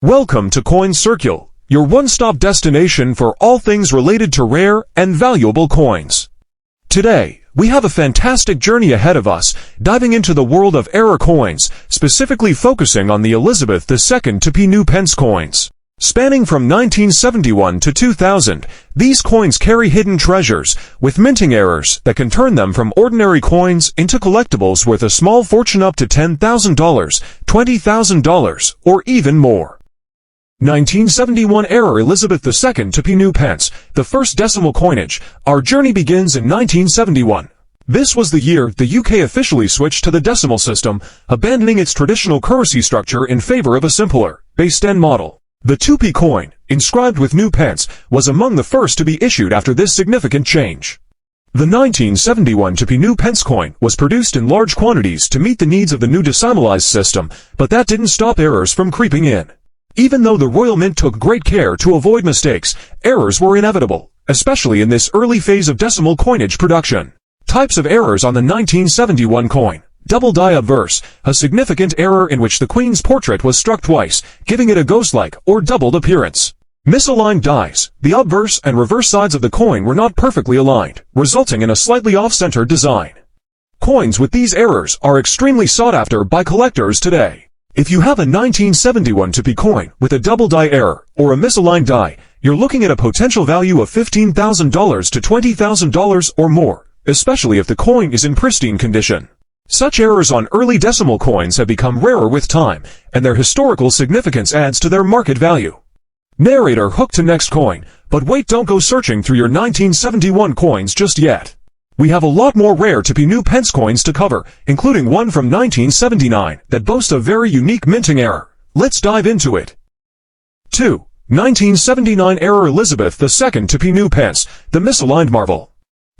Welcome to Coin Circle, your one-stop destination for all things related to rare and valuable coins. Today, we have a fantastic journey ahead of us, diving into the world of era coins, specifically focusing on the Elizabeth II to P. Pence coins. Spanning from 1971 to 2000, these coins carry hidden treasures, with minting errors that can turn them from ordinary coins into collectibles worth a small fortune up to $10,000, $20,000, or even more. 1971 era Elizabeth II to P. Pence, the first decimal coinage. Our journey begins in 1971. This was the year the UK officially switched to the decimal system, abandoning its traditional currency structure in favor of a simpler, base 10 model. The 2p coin, inscribed with Pence, was among the first to be issued after this significant change. The 1971 to P. Pence coin was produced in large quantities to meet the needs of the new decimalized system, but that didn't stop errors from creeping in. Even though the Royal Mint took great care to avoid mistakes, errors were inevitable, especially in this early phase of decimal coinage production. Types of errors on the 1971 coin. Double die obverse, a significant error in which the Queen's portrait was struck twice, giving it a ghost-like or doubled appearance. Misaligned dies. The obverse and reverse sides of the coin were not perfectly aligned, resulting in a slightly off-center design. Coins with these errors are extremely sought after by collectors today. If you have a 1971 2p coin with a double die error or a misaligned die, you're looking at a potential value of $15,000 to $20,000 or more, especially if the coin is in pristine condition. Such errors on early decimal coins have become rarer with time, and their historical significance adds to their market value. Narrator hooked to next coin, but wait, don't go searching through your 1971 coins just yet. We have a lot more rare to P. Pence coins to cover, including one from 1979 that boasts a very unique minting error. Let's dive into it. 2. 1979 era Elizabeth II to P. Pence, the misaligned marvel.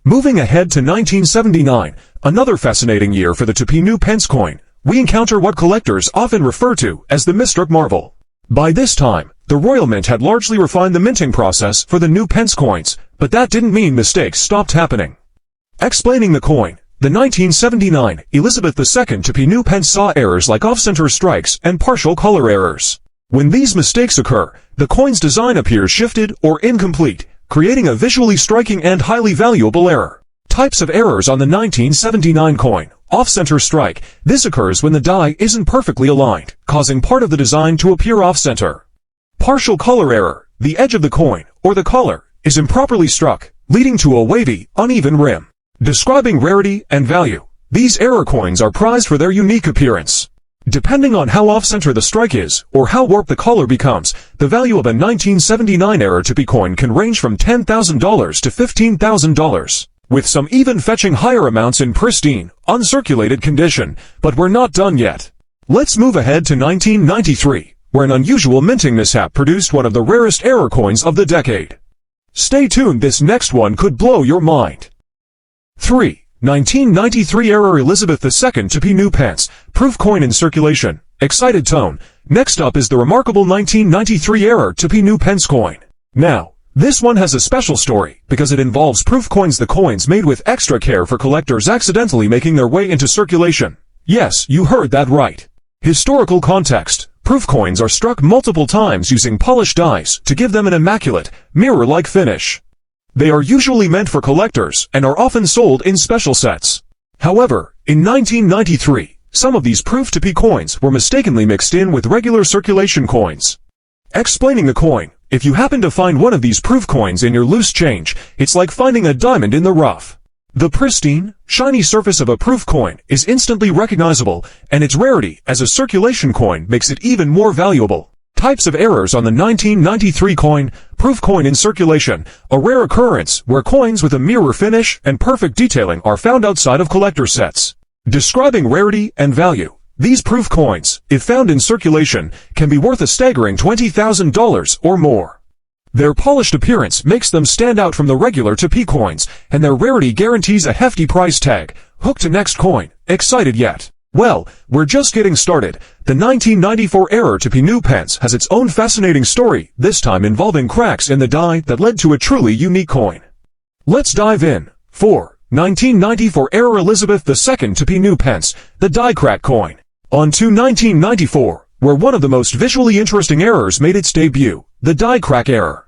Moving ahead to 1979, another fascinating year for the to P. Pence coin, we encounter what collectors often refer to as the misstruck marvel. By this time, the Royal Mint had largely refined the minting process for the new Pence coins, but that didn't mean mistakes stopped happening. Explaining the coin, the 1979 Elizabeth II to P. Pence saw errors like off-center strikes and partial color errors. When these mistakes occur, the coin's design appears shifted or incomplete, creating a visually striking and highly valuable error. Types of errors on the 1979 coin. Off-center strike. This occurs when the die isn't perfectly aligned, causing part of the design to appear off-center. Partial color error. The edge of the coin, or the collar, is improperly struck, leading to a wavy, uneven rim. Describing rarity and value. These error coins are prized for their unique appearance. Depending on how off-center the strike is, or how warped the collar becomes, the value of a 1979 era to P coin can range from $10,000 to $15,000, with some even fetching higher amounts in pristine, uncirculated condition. But we're not done yet. Let's move ahead to 1993, where an unusual minting mishap produced one of the rarest error coins of the decade. Stay tuned, this next one could blow your mind. 3. 1993 era Elizabeth II to P. Pence, proof coin in circulation. Excited tone. Next up is the remarkable 1993 era to P. Pence coin. Now, this one has a special story, because it involves proof coins, the coins made with extra care for collectors accidentally making their way into circulation. Yes, you heard that right. Historical context. Proof coins are struck multiple times using polished dies to give them an immaculate, mirror-like finish. They are usually meant for collectors and are often sold in special sets. However, in 1993, some of these proof to P coins were mistakenly mixed in with regular circulation coins. Explaining the coin, if you happen to find one of these proof coins in your loose change, it's like finding a diamond in the rough. The pristine, shiny surface of a proof coin is instantly recognizable, and its rarity as a circulation coin makes it even more valuable. Types of errors on the 1993 coin. Proof coin in circulation, a rare occurrence where coins with a mirror finish and perfect detailing are found outside of collector sets. Describing rarity and value. These proof coins, if found in circulation, can be worth a staggering $20,000 or more. Their polished appearance makes them stand out from the regular to P coins, and their rarity guarantees a hefty price tag. Hook to next coin. Excited yet? Well, we're just getting started. The 1994 era to P. Pence has its own fascinating story, this time involving cracks in the die that led to a truly unique coin. Let's dive in. 4. 1994 era Elizabeth II to P. Pence, the die crack coin. On to 1994, where one of the most visually interesting errors made its debut, the die crack error.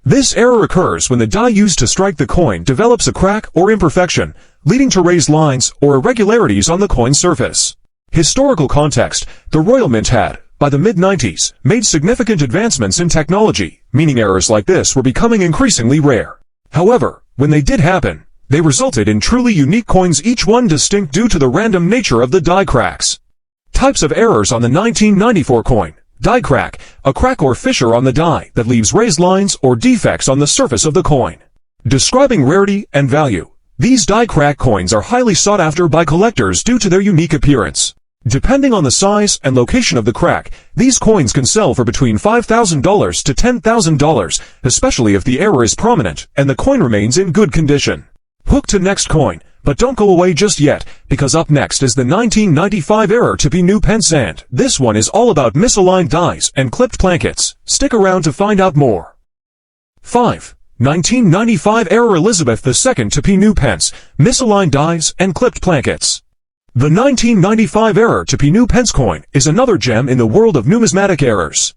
This error occurs when the die used to strike the coin develops a crack or imperfection, leading to raised lines or irregularities on the coin's surface. Historical context: the Royal Mint had, by the mid-90s, made significant advancements in technology, meaning errors like this were becoming increasingly rare. However, when they did happen, they resulted in truly unique coins, each one distinct due to the random nature of the die cracks. Types of errors on the 1994 coin. Die crack, a crack or fissure on the die that leaves raised lines or defects on the surface of the coin. Describing rarity and value. These die crack coins are highly sought after by collectors due to their unique appearance. Depending on the size and location of the crack, these coins can sell for between $5,000 to $10,000, especially if the error is prominent and the coin remains in good condition. Hook to next coin, but don't go away just yet, because up next is the 1995 error to be new Pence, and this one is all about misaligned dies and clipped plankets. Stick around to find out more. 5. 1995 error Elizabeth II to P. New Pence, misaligned dies and clipped plankets. The 1995 error to P. New Pence coin is another gem in the world of numismatic errors.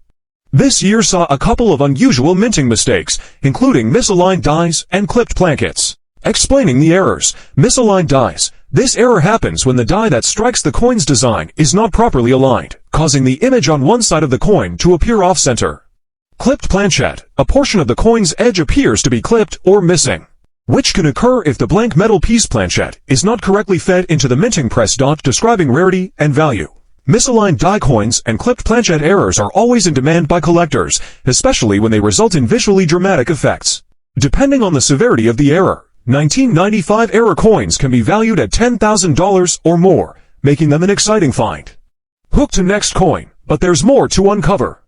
This year saw a couple of unusual minting mistakes, including misaligned dies and clipped plankets. Explaining the errors. Misaligned dies. This error happens when the die that strikes the coin's design is not properly aligned, causing the image on one side of the coin to appear off-center. Clipped planchet. A portion of the coin's edge appears to be clipped or missing, which can occur if the blank metal piece planchet is not correctly fed into the minting press. Describing rarity and value. Misaligned die coins and clipped planchet errors are always in demand by collectors, especially when they result in visually dramatic effects. Depending on the severity of the error, 1995 error coins can be valued at $10,000 or more, making them an exciting find. Hook to next coin, but there's more to uncover.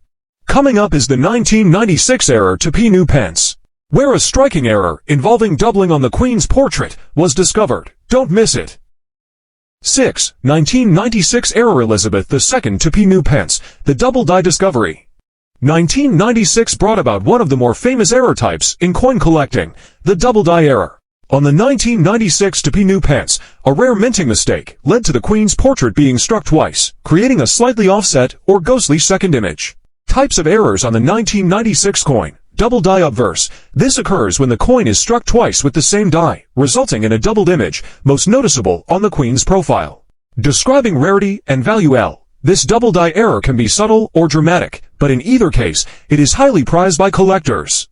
Coming up is the 1996 error to P. New Pence, where a striking error involving doubling on the Queen's portrait was discovered. Don't miss it. 6. 1996 error Elizabeth II to P. New Pence, the double die discovery. 1996 brought about one of the more famous error types in coin collecting, the double die error. On the 1996 to P. New Pence, a rare minting mistake led to the Queen's portrait being struck twice, creating a slightly offset or ghostly second image. Types of errors on the 1996 coin. Double die obverse. This occurs when the coin is struck twice with the same die, resulting in a doubled image, most noticeable on the Queen's profile. Describing rarity and value. This double die error can be subtle or dramatic, but in either case, it is highly prized by collectors.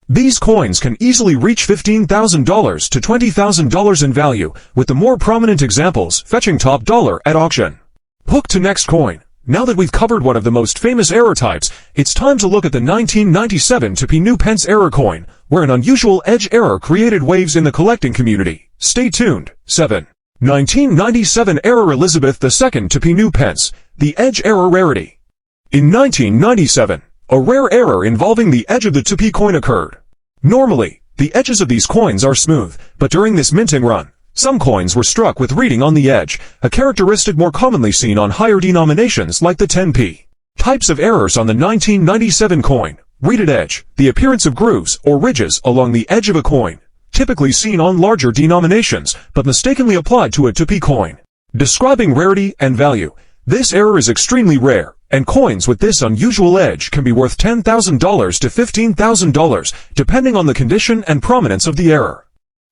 These coins can easily reach $15,000 to $20,000 in value, with the more prominent examples fetching top dollar at auction. Hook to next coin. Now that we've covered one of the most famous error types, it's time to look at the 1997 to P. New Pence error coin, where an unusual edge error created waves in the collecting community. Stay tuned. 7. 1997 error Elizabeth II to P. New Pence, the edge error rarity. In 1997, a rare error involving the edge of the 2p coin occurred. Normally, the edges of these coins are smooth, but during this minting run, some coins were struck with reading on the edge, a characteristic more commonly seen on higher denominations like the 10p. Types of errors on the 1997 coin. Reeded edge, the appearance of grooves or ridges along the edge of a coin, typically seen on larger denominations, but mistakenly applied to a 2p coin. Describing rarity and value. This error is extremely rare, and coins with this unusual edge can be worth $10,000 to $15,000, depending on the condition and prominence of the error.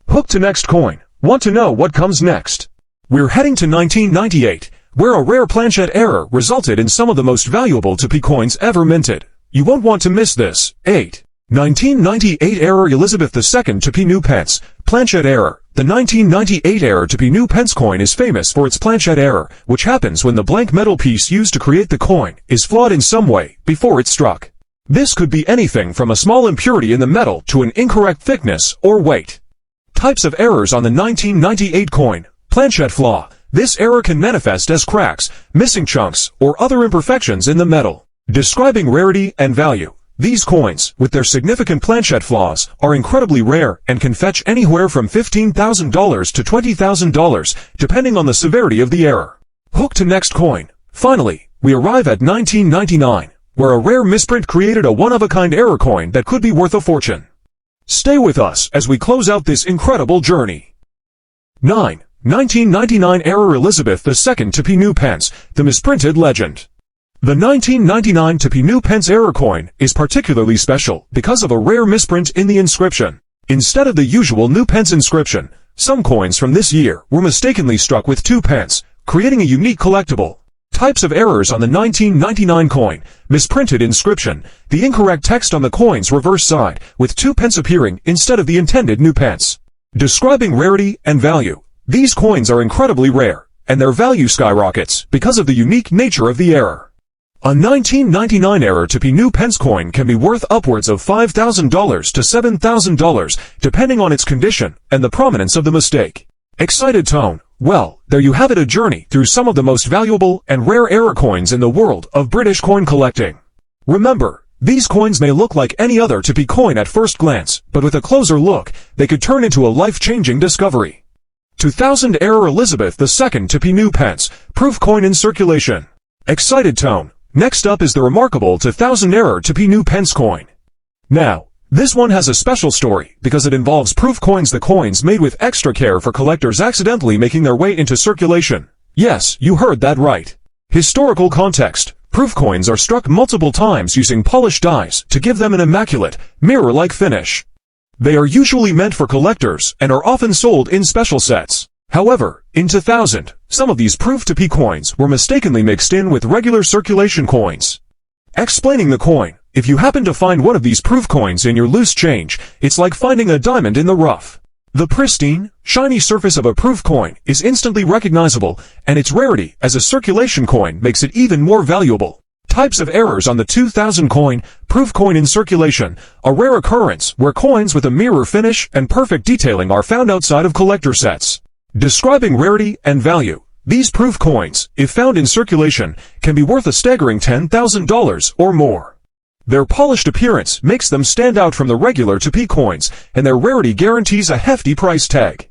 Hook to next coin. Want to know what comes next? We're heading to 1998, where a rare planchet error resulted in some of the most valuable 2p coins ever minted. You won't want to miss this. 8. 1998 error Elizabeth II to P. New Pence, planchet error. The 1998 error to P. New Pence coin is famous for its planchet error, which happens when the blank metal piece used to create the coin is flawed in some way before it's struck. This could be anything from a small impurity in the metal to an incorrect thickness or weight. Types of errors on the 1998 coin. Planchet flaw. This error can manifest as cracks, missing chunks, or other imperfections in the metal. Describing rarity and value. These coins, with their significant planchet flaws, are incredibly rare and can fetch anywhere from $15,000 to $20,000, depending on the severity of the error. Hook to next coin. Finally, we arrive at 1999, where a rare misprint created a one-of-a-kind error coin that could be worth a fortune. Stay with us as we close out this incredible journey. 9. 1999 error Elizabeth II to P. New Pence, the misprinted legend. The 1999 to new pence error coin is particularly special because of a rare misprint in the inscription. Instead of the usual new pence inscription, some coins from this year were mistakenly struck with 2 pence, creating a unique collectible. Types of errors on the 1999 coin: misprinted inscription, the incorrect text on the coin's reverse side, with 2 pence appearing instead of the intended new pence. Describing rarity and value. These coins are incredibly rare, and their value skyrockets because of the unique nature of the error. A 1999 error to new pence coin can be worth upwards of $5,000 to $7,000, depending on its condition and the prominence of the mistake. Excited tone. Well, there you have it, a journey through some of the most valuable and rare error coins in the world of British coin collecting. Remember, these coins may look like any other to coin at first glance, but with a closer look, they could turn into a life-changing discovery. 2000 error Elizabeth II to new pence, proof coin in circulation. Excited tone. Next up is the remarkable 2000 error to new pence coin. Now, this one has a special story because it involves proof coins, the coins made with extra care for collectors accidentally making their way into circulation. Yes, you heard that right. Historical context. Proof coins are struck multiple times using polished dies to give them an immaculate, mirror-like finish. They are usually meant for collectors and are often sold in special sets. However, in 2000, some of these proof coins were mistakenly mixed in with regular circulation coins. Explaining the coin. If you happen to find one of these proof coins in your loose change, it's like finding a diamond in the rough. The pristine, shiny surface of a proof coin is instantly recognizable, and its rarity as a circulation coin makes it even more valuable. Types of errors on the 2000 coin, proof coin in circulation, a rare occurrence where coins with a mirror finish and perfect detailing are found outside of collector sets. Describing rarity and value. These proof coins, if found in circulation, can be worth a staggering $10,000 or more. Their polished appearance makes them stand out from the regular coins, and their rarity guarantees a hefty price tag.